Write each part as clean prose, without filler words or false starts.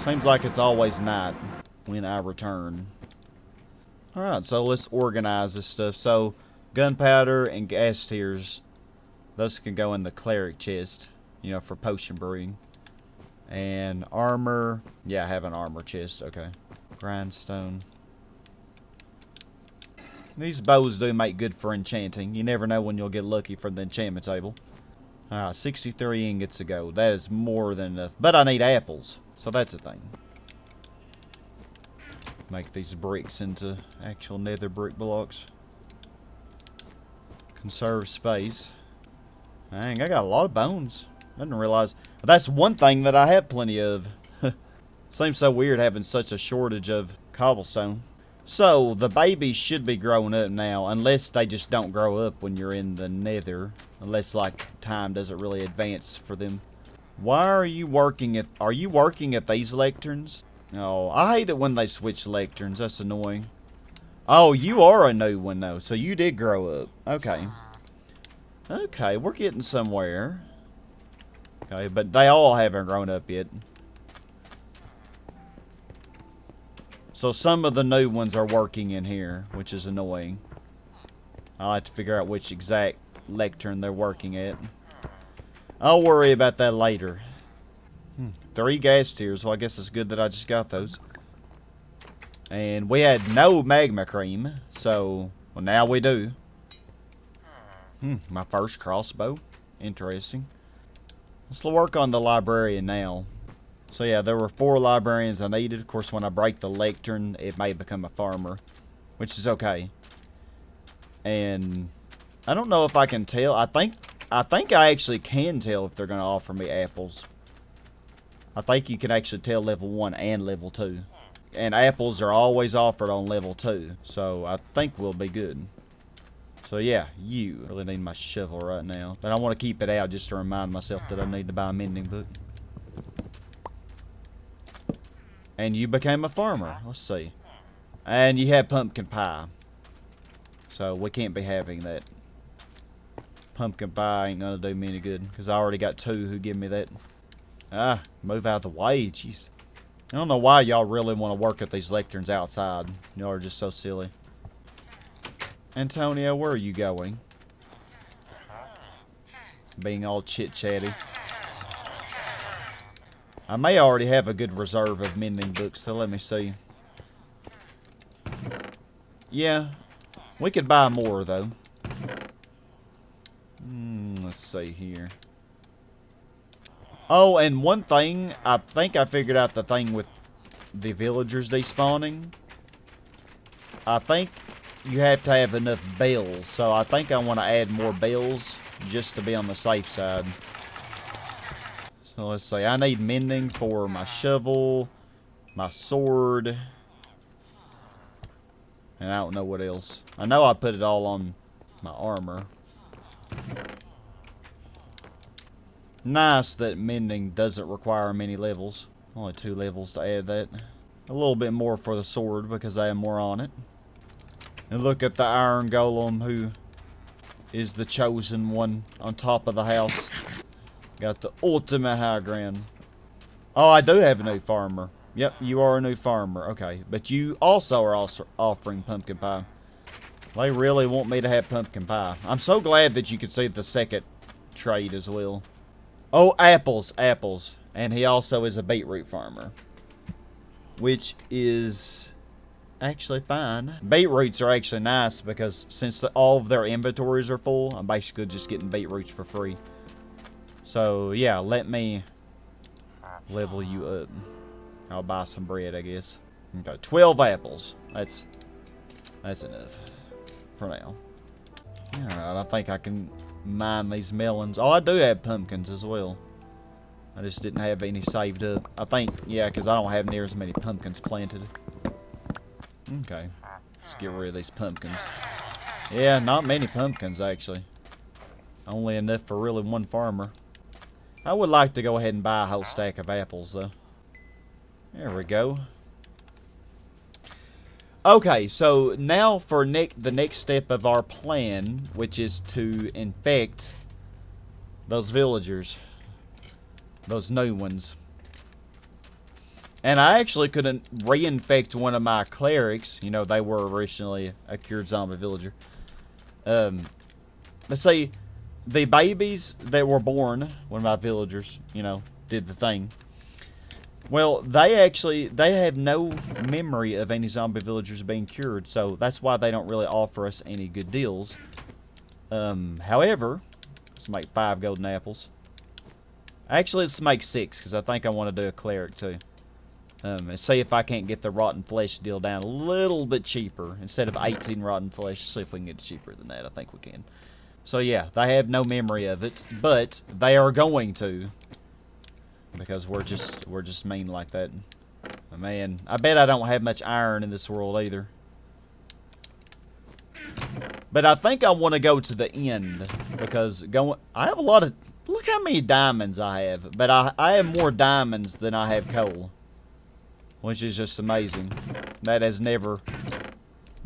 Seems like it's always night when I return. Alright, so let's organize this stuff. So, gunpowder and gas tiers, those can go in the cleric chest, you know, for potion brewing. And armor, yeah, I have an armor chest, okay. Grindstone. These bows do make good for enchanting. You never know when you'll get lucky from the enchantment table. 63 ingots of gold. That is more than enough. But I need apples, so that's a thing. Make these bricks into actual nether brick blocks. Conserve space. Dang, I got a lot of bones. I didn't realize. That's one thing that I have plenty of. Seems so weird having such a shortage of cobblestone. So, the babies should be growing up now, unless they just don't grow up when you're in the nether. Unless, like, time doesn't really advance for them. Why are you working at these lecterns? Oh, I hate it when they switch lecterns. That's annoying. Oh, you are a new one, though, so you did grow up. Okay. Okay, we're getting somewhere. Okay, but they all haven't grown up yet. So some of the new ones are working in here, which is annoying. I'll have to figure out which exact lectern they're working at. I'll worry about that later. 3 gas tiers. Well, I guess it's good that I just got those. And we had no magma cream, so well, now we do. My first crossbow. Interesting. Let's work on the librarian now. So yeah, there were 4 librarians I needed. Of course, when I break the lectern, it may become a farmer, which is okay. And I don't know if I can tell. I think I actually can tell if they're going to offer me apples. I think you can actually tell level 1 and level 2. And apples are always offered on level 2. So I think we'll be good. So yeah, you really need my shovel right now. But I want to keep it out just to remind myself that I need to buy a mending book. And you became a farmer. Let's see. And you had pumpkin pie. So we can't be having that. Pumpkin pie ain't gonna do me any good. Because I already got 2 who give me that. Move out of the way. Jeez. I don't know why y'all really want to work at these lecterns outside. Y'all are just so silly. Antonio, where are you going? Being all chit-chatty. I may already have a good reserve of mending books, so let me see. Yeah, we could buy more, though. Let's see here. Oh, and one thing, I think I figured out the thing with the villagers despawning. I think you have to have enough bells, so I think I want to add more bells just to be on the safe side. So let's see, I need mending for my shovel, my sword, and I don't know what else. I know I put it all on my armor. Nice that mending doesn't require many levels. Only 2 levels to add that. A little bit more for the sword because I have more on it. And look at the iron golem who is the chosen one on top of the house. Got the ultimate high ground. Oh, I do have a new farmer. Yep, you are a new farmer. Okay, but you also are offering pumpkin pie. They really want me to have pumpkin pie. I'm so glad that you could see the second trade as well. Oh, apples, apples. And he also is a beetroot farmer. Which is actually fine. Beetroots are actually nice because since all of their inventories are full, I'm basically just getting beetroots for free. So, yeah, let me level you up. I'll buy some bread, I guess. Okay, 12 apples. That's enough for now. Alright, I think I can mine these melons. Oh, I do have pumpkins as well. I just didn't have any saved up. I think, yeah, because I don't have near as many pumpkins planted. Okay, just get rid of these pumpkins. Yeah, not many pumpkins, actually. Only enough for really 1 farmer. I would like to go ahead and buy a whole stack of apples, though. There we go. Okay, so now for the next step of our plan, which is to infect those villagers. Those new ones. And I actually couldn't reinfect one of my clerics. You know, they were originally a cured zombie villager. Let's say the babies that were born when my villagers, you know, did the thing. Well, they have no memory of any zombie villagers being cured, so that's why they don't really offer us any good deals. However, let's make 5 golden apples. Actually, let's make 6, because I think I want to do a cleric too. And see if I can't get the rotten flesh deal down a little bit cheaper. Instead of 18 rotten flesh, see if we can get it cheaper than that. I think we can. So yeah, they have no memory of it, but they are going to. Because we're just mean like that. Man, I bet I don't have much iron in this world either. But I think I want to go to the end. Because I have a lot of... Look how many diamonds I have. But I have more diamonds than I have coal. Which is just amazing. That has never...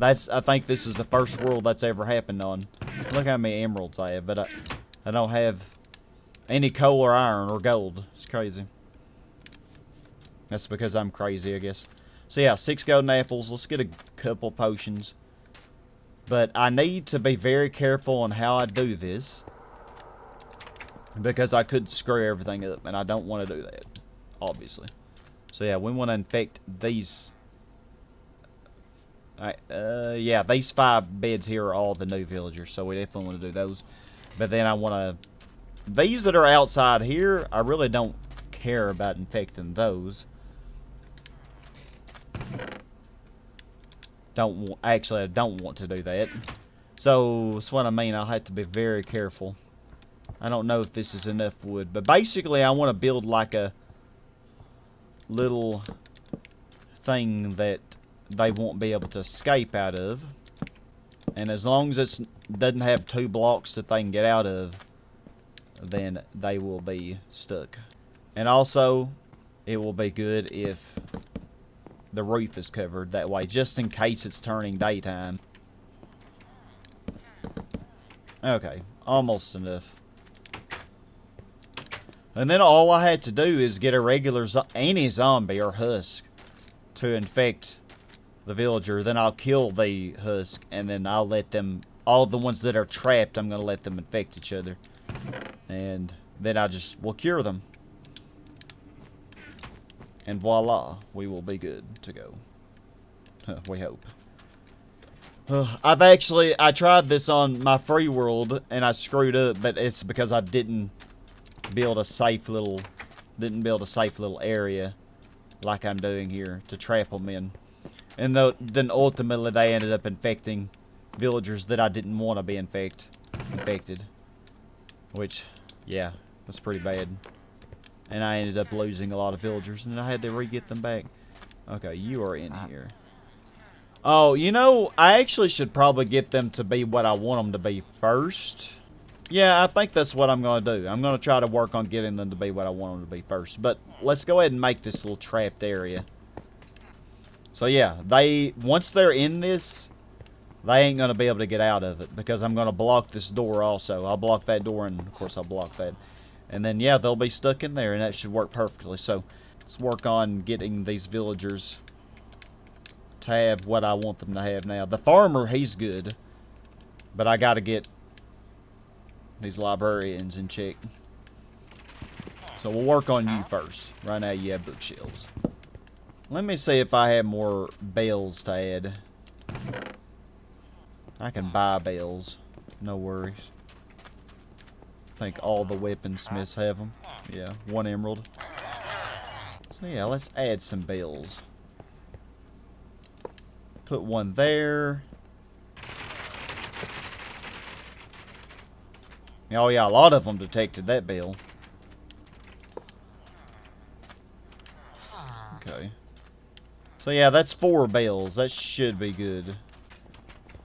I think this is the first world that's ever happened on. Look how many emeralds I have. But I don't have any coal or iron or gold. It's crazy. That's because I'm crazy, I guess. So yeah, 6 golden apples. Let's get a couple potions. But I need to be very careful on how I do this. Because I could screw everything up. And I don't want to do that. Obviously. So yeah, we want to infect these. Yeah, these 5 beds here are all the new villagers, so we definitely want to do those. But then I want to... These that are outside here, I really don't care about infecting those. Actually, I don't want to do that. So, that's what I mean. I'll have to be very careful. I don't know if this is enough wood. But basically, I want to build like a little thing that they won't be able to escape out of. And as long as it doesn't have 2 blocks that they can get out of, then they will be stuck. And also, it will be good if the roof is covered that way, just in case it's turning daytime. Okay, almost enough. And then all I had to do is get a regular any zombie or husk to infect the villager. Then I'll kill the husk, and then I'll let them, all the ones that are trapped, I'm going to let them infect each other. And then I just will cure them. And voila, we will be good to go. We hope. I tried this on my free world, and I screwed up, but it's because I didn't build a safe little area like I'm doing here to trap them in. And then ultimately they ended up infecting villagers that I didn't want to be infected. Which, yeah, was pretty bad. And I ended up losing a lot of villagers, and I had to re-get them back. Okay, you are in here. Oh, you know, I actually should probably get them to be what I want them to be first. Yeah, I think that's what I'm going to do. I'm going to try to work on getting them to be what I want them to be first. But let's go ahead and make this little trapped area. So yeah, once they're in this, they ain't going to be able to get out of it. Because I'm going to block this door also. I'll block that door, and of course I'll block that. And then, yeah, they'll be stuck in there, and that should work perfectly. So let's work on getting these villagers to have what I want them to have now. The farmer, he's good. But I got to get these librarians in check. So we'll work on you first. Right now you have bookshelves. Let me see if I have more bales to add. I can buy bales. No worries. I think all the weaponsmiths have them. Yeah, 1 emerald. So yeah, let's add some bales. Put 1 there. Oh yeah, a lot of them detected that bale. Okay. So yeah, that's 4 bales. That should be good.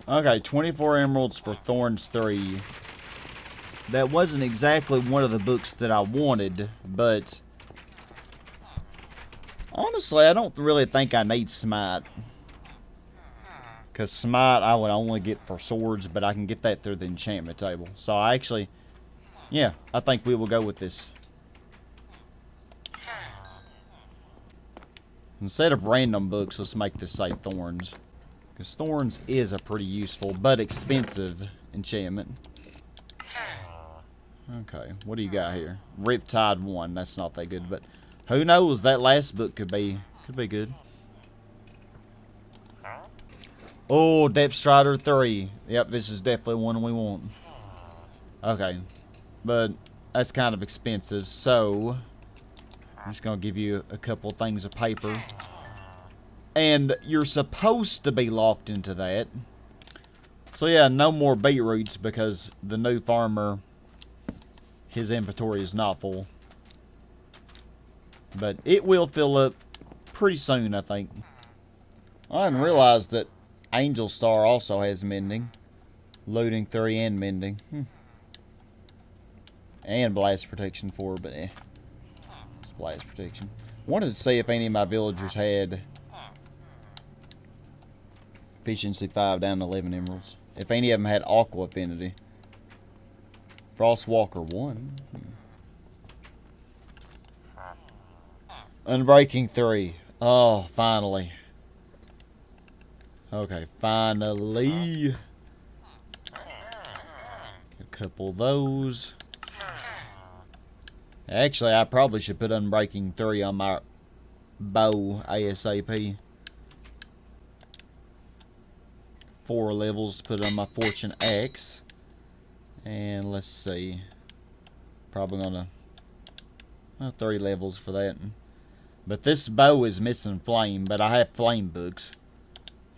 Okay, 24 emeralds for Thorns 3. That wasn't exactly one of the books that I wanted, but honestly, I don't really think I need Smite. Because Smite I would only get for swords, but I can get that through the enchantment table. So I actually, yeah, I think we will go with this. Instead of random books, let's make this say thorns. Because thorns is a pretty useful but expensive enchantment. Okay, what do you got here? Riptide 1, that's not that good, but who knows, that last book could be good. Oh, Depth Strider 3. Yep, this is definitely one we want. Okay, but that's kind of expensive, so I'm just going to give you a couple things of paper. And you're supposed to be locked into that. So yeah, no more beetroots because the new farmer, his inventory is not full. But it will fill up pretty soon, I think. I didn't realize that Angel Star also has mending. Looting 3 and mending. And blast protection 4, but it's blast protection. Wanted to see if any of my villagers had efficiency 5 down to 11 emeralds. If any of them had aqua affinity. Frostwalker 1. Unbreaking 3. Oh, finally. Okay, finally. A couple of those. Actually, I probably should put Unbreaking 3 on my bow ASAP. 4 levels to put on my Fortune Axe. And let's see. Probably gonna 3 levels for that. But this bow is missing flame, but I have flame books.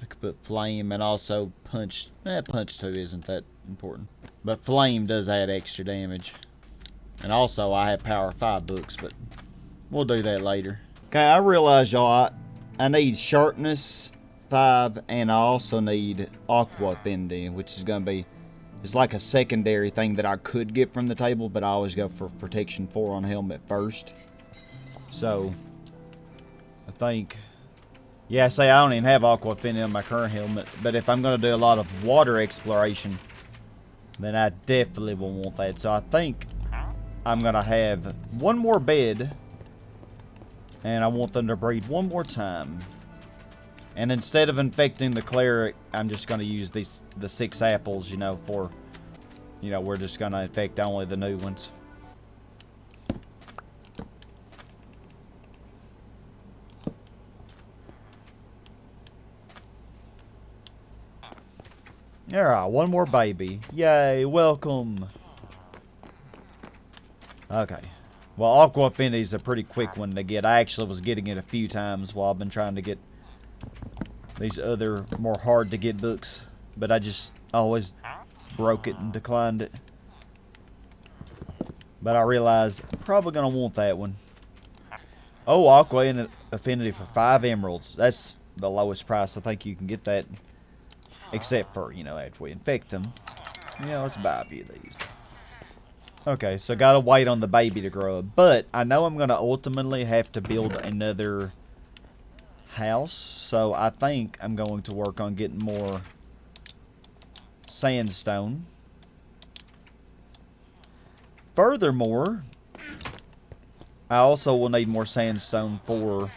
I could put flame and also punch. Punch 2 isn't that important. But flame does add extra damage. And also I have power 5 books, but we'll do that later. Okay, I realize y'all I need sharpness 5 and I also need aqua affinity, which is gonna be, it's like a secondary thing that I could get from the table, but I always go for protection 4 on helmet first. So I think, yeah, say I don't even have aqua affinity on my current helmet, but if I'm gonna do a lot of water exploration, then I definitely will want that. So I think I'm gonna have 1 more bed, and I want them to breed 1 more time. And instead of infecting the cleric, I'm just gonna use the 6 apples, you know, for, you know, we're just gonna infect only the new ones. Alright, 1 more baby. Yay, welcome. Okay. Well, aqua affinity is a pretty quick one to get. I actually was getting it a few times while I've been trying to get these other more hard to get books, but I just always broke it and declined it. But I realized I'm probably gonna want that one. Oh, aqua affinity for 5 emeralds. That's the lowest price I think you can get that, except for, you know, after we infect them. Yeah, let's buy a few of these. Okay, so gotta wait on the baby to grow up. But I know I'm gonna ultimately have to build another house, so I think I'm going to work on getting more sandstone. Furthermore, I also will need more sandstone for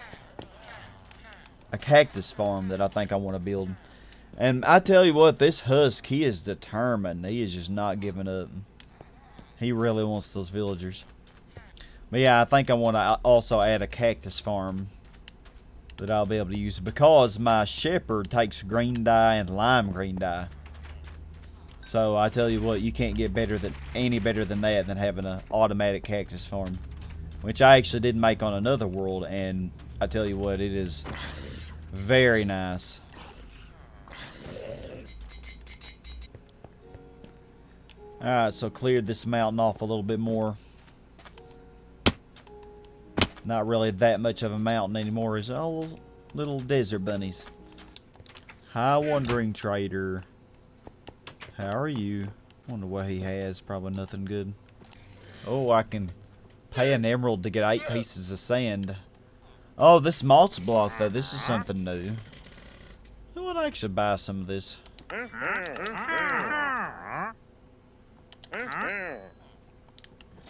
a cactus farm that I think I want to build. And I tell you what, this husk, he is determined. He is just not giving up. He really wants those villagers. But yeah, I think I want to also add a cactus farm that I'll be able to use, because my shepherd takes green dye and lime green dye. So I tell you what, you can't get any better than that than having an automatic cactus farm, which I actually did make on another world, and I tell you what, it is very nice. Alright, so cleared this mountain off a little bit more. Not really that much of a mountain anymore. It's all little desert bunnies. Hi, wandering trader. How are you? Wonder what he has. Probably nothing good. Oh, I can pay an emerald to get 8 pieces of sand. Oh, this moss block though. This is something new. Who would actually buy some of this?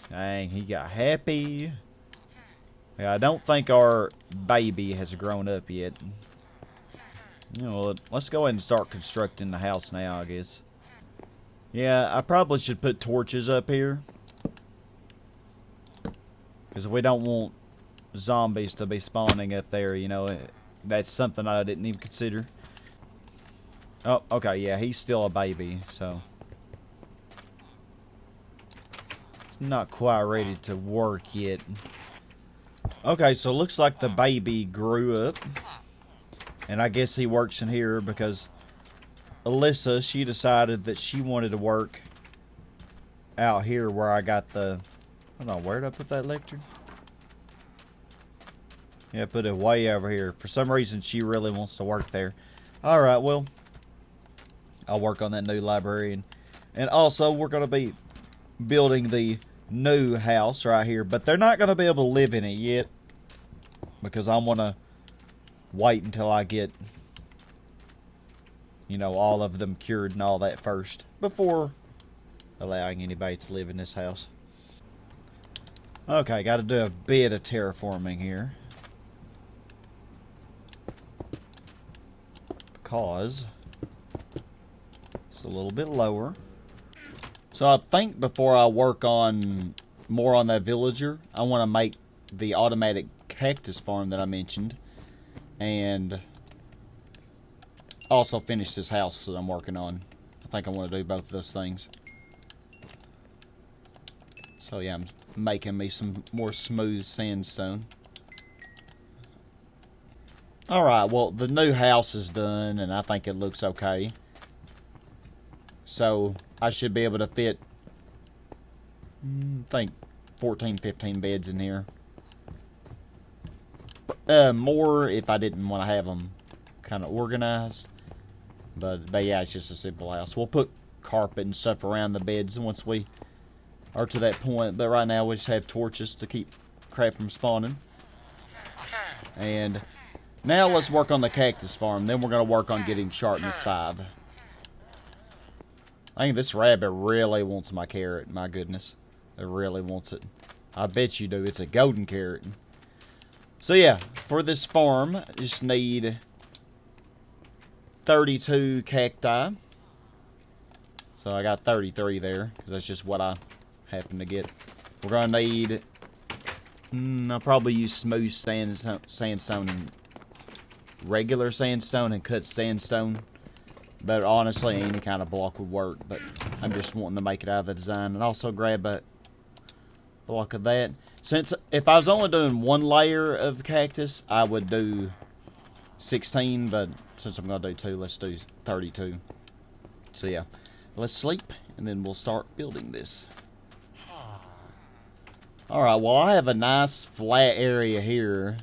Dang, he got happy. Yeah, I don't think our baby has grown up yet. You know, let's go ahead and start constructing the house now, I guess. Yeah, I probably should put torches up here. Because we don't want zombies to be spawning up there, you know. That's something I didn't even consider. Oh, okay, yeah, he's still a baby, so. He's not quite ready to work yet. Okay, so it looks like the baby grew up. And I guess he works in here because Alyssa, she decided that she wanted to work out here where I got the... Hold on, where did I put that lectern? Yeah, put it way over here. For some reason, she really wants to work there. Alright, well, I'll work on that new library. And also, we're going to be building the new house right here. But they're not going to be able to live in it yet. Because I want to wait until I get, you know, all of them cured and all that first. Before allowing anybody to live in this house. Okay, got to do a bit of terraforming here. Because it's a little bit lower. So I think before I work on more on that villager, I want to make the automatic cactus farm that I mentioned. And also finish this house that I'm working on. I think I want to do both of those things. So yeah, I'm making me some more smooth sandstone. Alright, well, the new house is done, and I think it looks okay. So, I should be able to fit, I think, 14, 15 beds in here. More if I didn't want to have them kind of organized. But yeah, it's just a simple house. We'll put carpet and stuff around the beds once we are to that point. But right now, we just have torches to keep crap from spawning. And... now let's work on the cactus farm. Then we're going to work on getting sharpness 5. I think this rabbit really wants my carrot. My goodness. It really wants it. I bet you do. It's a golden carrot. So yeah, for this farm, I just need 32 cacti. So I got 33 there. Because that's just what I happen to get. We're going to need... I'll probably use smooth sandstone and regular sandstone and cut sandstone, but honestly any kind of block would work, but I'm just wanting to make it out of the design. And also grab a block of that. Since if I was only doing one layer of cactus, I would do 16, but since I'm going to do 2, let's do 32. So yeah, let's sleep and then we'll start building this. Alright, well I have a nice flat area here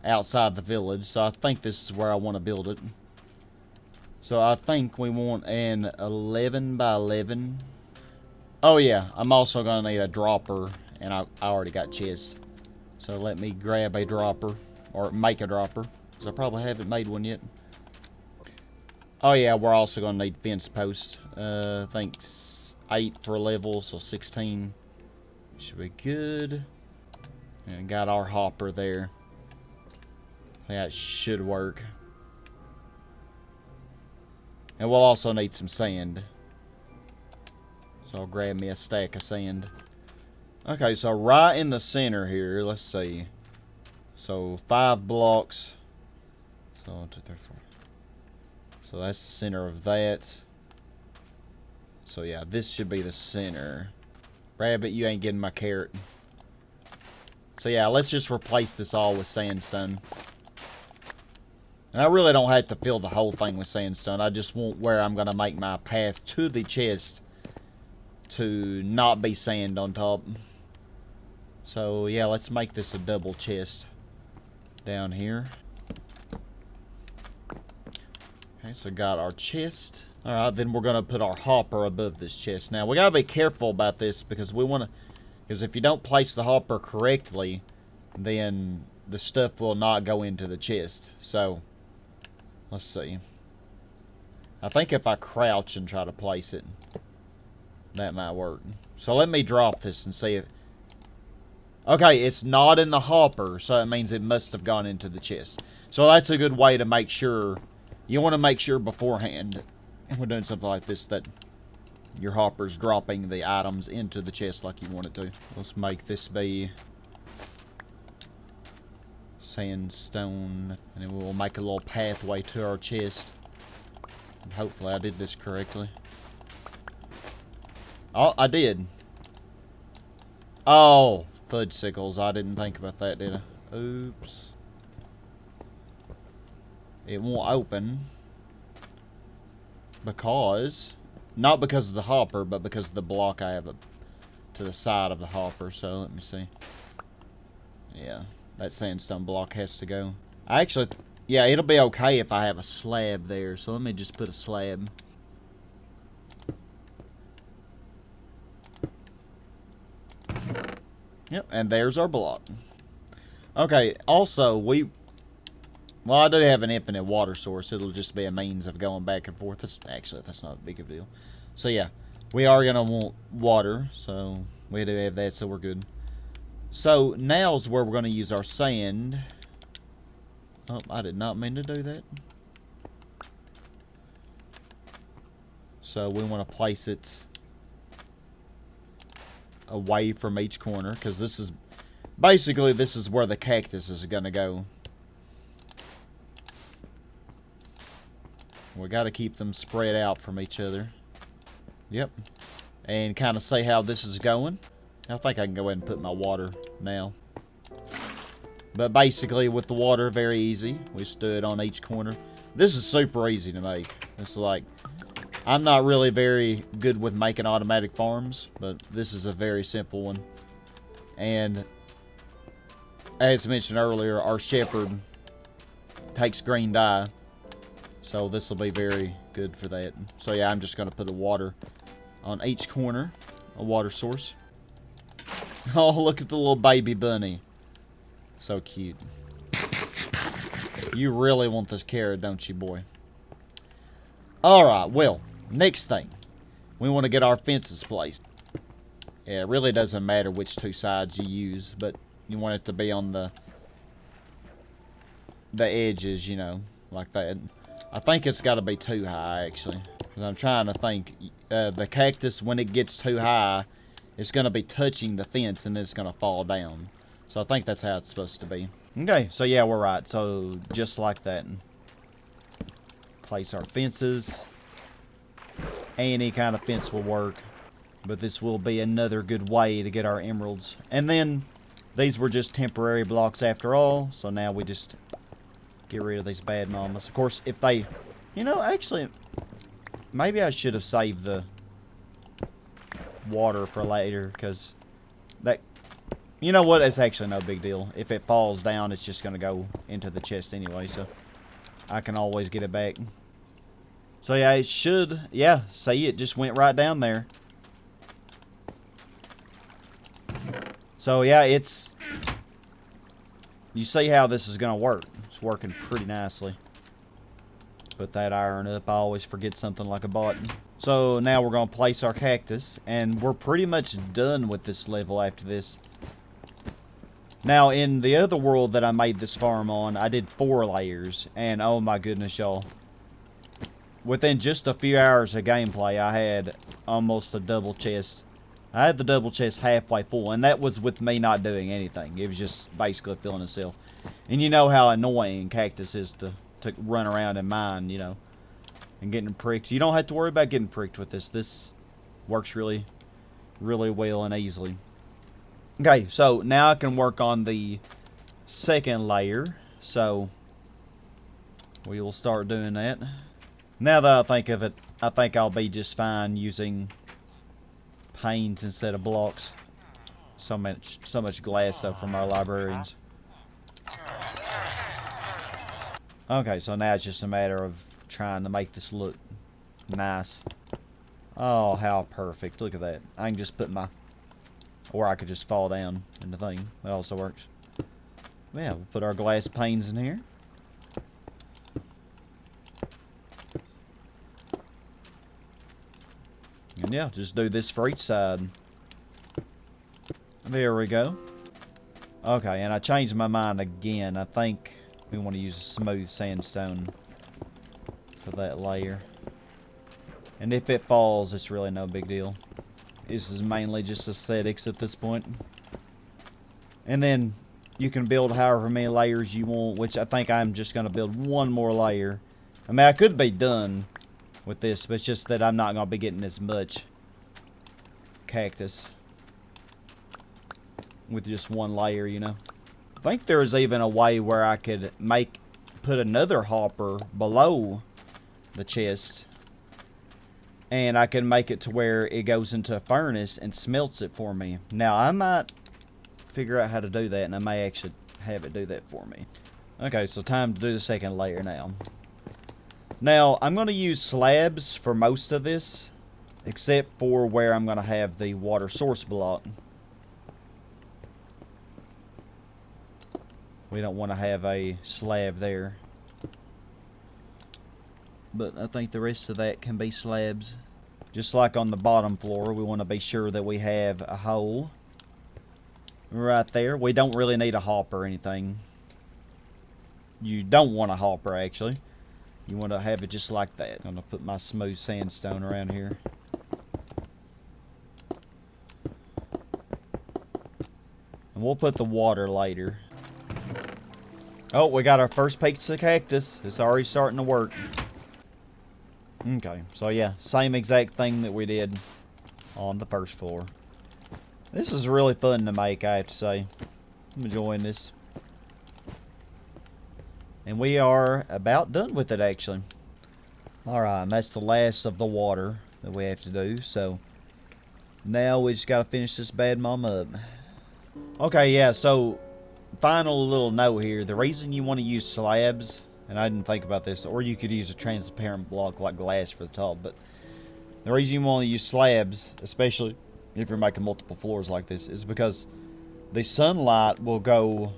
outside the village, so I think this is where I want to build it. So I think we want an 11 by 11. Oh yeah, I'm also going to need a dropper, and I already got chest. So let me grab a dropper, or make a dropper, because I probably haven't made one yet. Oh yeah, we're also going to need fence posts. I think 8 for a level, so 16 should be good. And got our hopper there. That should work. And we'll also need some sand. So I'll grab me a stack of sand. Okay, so right in the center here, let's see. So 5 blocks. So 1, 2, 3, 4. So that's the center of that. So yeah, this should be the center. Rabbit, you ain't getting my carrot. So yeah, let's just replace this all with sandstone. And I really don't have to fill the whole thing with sandstone. I just want where I'm going to make my path to the chest to not be sand on top. So, yeah, let's make this a double chest down here. Okay, so got our chest. Alright, then we're going to put our hopper above this chest. Now, we got to be careful about this because we want to... because if you don't place the hopper correctly, then the stuff will not go into the chest. So... let's see. I think if I crouch and try to place it, that might work. So let me drop this and see if... Okay, it's not in the hopper, so it means it must have gone into the chest. So that's a good way to make sure. You want to make sure beforehand, and we're doing something like this, that your hopper's dropping the items into the chest like you want it to. Let's make this be sandstone, and then we'll make a little pathway to our chest. And hopefully I did this correctly. Oh, I did. Oh, fudgesicles. I didn't think about that, did I? Oops. It won't open because, not because of the hopper, but because of the block I have to the side of the hopper. So let me see. Yeah, that sandstone block has to go. Actually, yeah, it'll be okay if I have a slab there. So let me just put a slab. Yep, and there's our block. Okay, also, well, I do have an infinite water source. It'll just be a means of going back and forth. That's not a big of a deal. So, yeah, we are going to want water. So, we do have that, so we're good. So, now's where we're going to use our sand. Oh, I did not mean to do that. So, we want to place it away from each corner, because this is basically where the cactus is going to go. We got to keep them spread out from each other. Yep. And kind of see how this is going. I think I can go ahead and put my water now. But basically with the water, very easy. We stood on each corner. This is super easy to make. It's like, I'm not really very good with making automatic farms, but this is a very simple one. And as mentioned earlier, our shepherd takes green dye, so this will be very good for that. So yeah, I'm just going to put the water on each corner, a water source. Oh, look at the little baby bunny. So cute. You really want this carrot, don't you, boy? Alright, well, next thing. We want to get our fences placed. Yeah, it really doesn't matter which two sides you use, but you want it to be on the edges, you know, like that. I think it's got to be too high, actually. Because I'm trying to think. The cactus, when it gets too high, it's going to be touching the fence and then it's going to fall down. So I think that's how it's supposed to be. Okay, so yeah, we're right. So just like that. Place our fences. Any kind of fence will work. But this will be another good way to get our emeralds. And then, these were just temporary blocks after all. So now we just get rid of these bad mamas. Of course, if they... You know, actually, maybe I should have saved the water for later. Because that... You know what? It's actually no big deal. If it falls down, it's just going to go into the chest anyway. So, I can always get it back. So, yeah, it should... Yeah, see, it just went right down there. So, yeah, it's... You see how this is going to work. It's working pretty nicely. Put that iron up. I always forget something like a button. So, now we're going to place our cactus. And we're pretty much done with this level after this. Now, in the other world that I made this farm on, I did 4 layers. And, oh my goodness, y'all. Within just a few hours of gameplay, I had almost a double chest. I had the double chest halfway full, and that was with me not doing anything. It was just basically filling itself. And you know how annoying Cactus is to run around and mine, you know, and getting pricked. You don't have to worry about getting pricked with this. This works really, really well and easily. Okay, so now I can work on the second layer. So we will start doing that. Now that I think of it, I think I'll be just fine using panes instead of blocks. So much glass though from our librarians. Okay, so now it's just a matter of trying to make this look nice. Oh, how perfect. Look at that. I can just put my... Or I could just fall down in the thing. That also works. Yeah, we'll put our glass panes in here. And yeah, just do this for each side. There we go. Okay, and I changed my mind again. I think we want to use a smooth sandstone for that layer. And if it falls, it's really no big deal. This is mainly just aesthetics at this point. And then you can build however many layers you want, which I think I'm just going to build one more layer. I mean, I could be done with this, but it's just that I'm not going to be getting as much cactus with just one layer, you know. I think there's even a way where I could put another hopper below the chest, and I can make it to where it goes into a furnace and smelts it for me. Now, I might figure out how to do that, and I may actually have it do that for me. Okay, so time to do the second layer now. Now, I'm going to use slabs for most of this, except for where I'm going to have the water source block. We don't want to have a slab there. But I think the rest of that can be slabs. Just like on the bottom floor, we want to be sure that we have a hole right there. We don't really need a hopper or anything. You don't want a hopper, actually. You want to have it just like that. I'm going to put my smooth sandstone around here. And we'll put the water later. Oh, we got our first piece of cactus. It's already starting to work. Okay, so yeah, same exact thing that we did on the first floor. This is really fun to make, I have to say. I'm enjoying this. And we are about done with it, actually. Alright, and that's the last of the water that we have to do. So, now we just got to finish this bad mama up. Okay, yeah, so, final little note here. The reason you want to use slabs, and I didn't think about this, or you could use a transparent block like glass for the top, but the reason you want to use slabs, especially if you're making multiple floors like this, is because the sunlight will go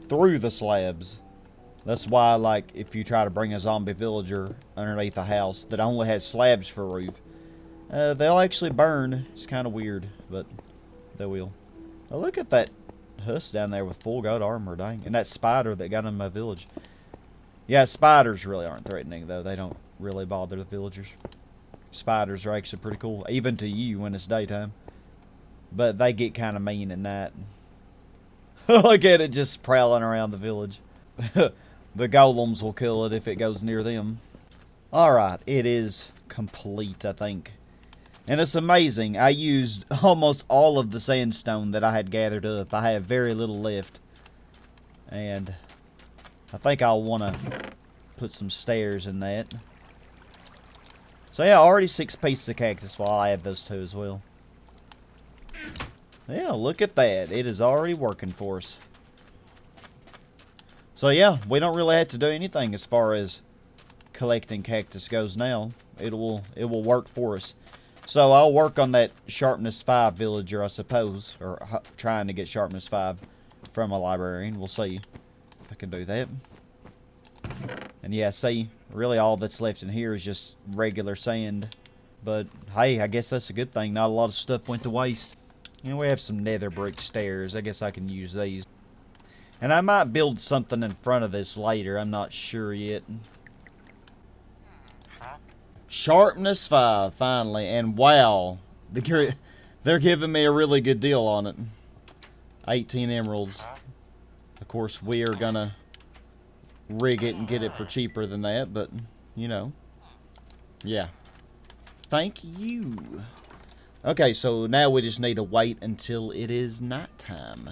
through the slabs. That's why, like, if you try to bring a zombie villager underneath a house that only has slabs for a roof, they'll actually burn. It's kind of weird, but they will. Oh, look at that huss down there with full gold armor, dang. And that spider that got in my village. Yeah, spiders really aren't threatening, though. They don't really bother the villagers. Spiders are actually pretty cool, even to you when it's daytime. But they get kind of mean at night. Look at it just prowling around the village. The golems will kill it if it goes near them. Alright, it is complete, I think. And it's amazing. I used almost all of the sandstone that I had gathered up. I have very little left. And I think I'll want to put some stairs in that. So yeah, already 6 pieces of cactus. Well, I'll add those 2 as well. Yeah, look at that. It is already working for us. So yeah, we don't really have to do anything as far as collecting cactus goes now. It will work for us. So I'll work on that sharpness 5 villager, I suppose, or trying to get sharpness 5 from a librarian. We'll see if I can do that. And yeah, see, really all that's left in here is just regular sand. But hey, I guess that's a good thing. Not a lot of stuff went to waste. And we have some nether brick stairs. I guess I can use these. And I might build something in front of this later. I'm not sure yet. Sharpness 5, finally. And wow, they're giving me a really good deal on it. 18 emeralds. Of course, we are going to rig it and get it for cheaper than that. But, you know. Yeah. Thank you. Okay, so now we just need to wait until it is nighttime.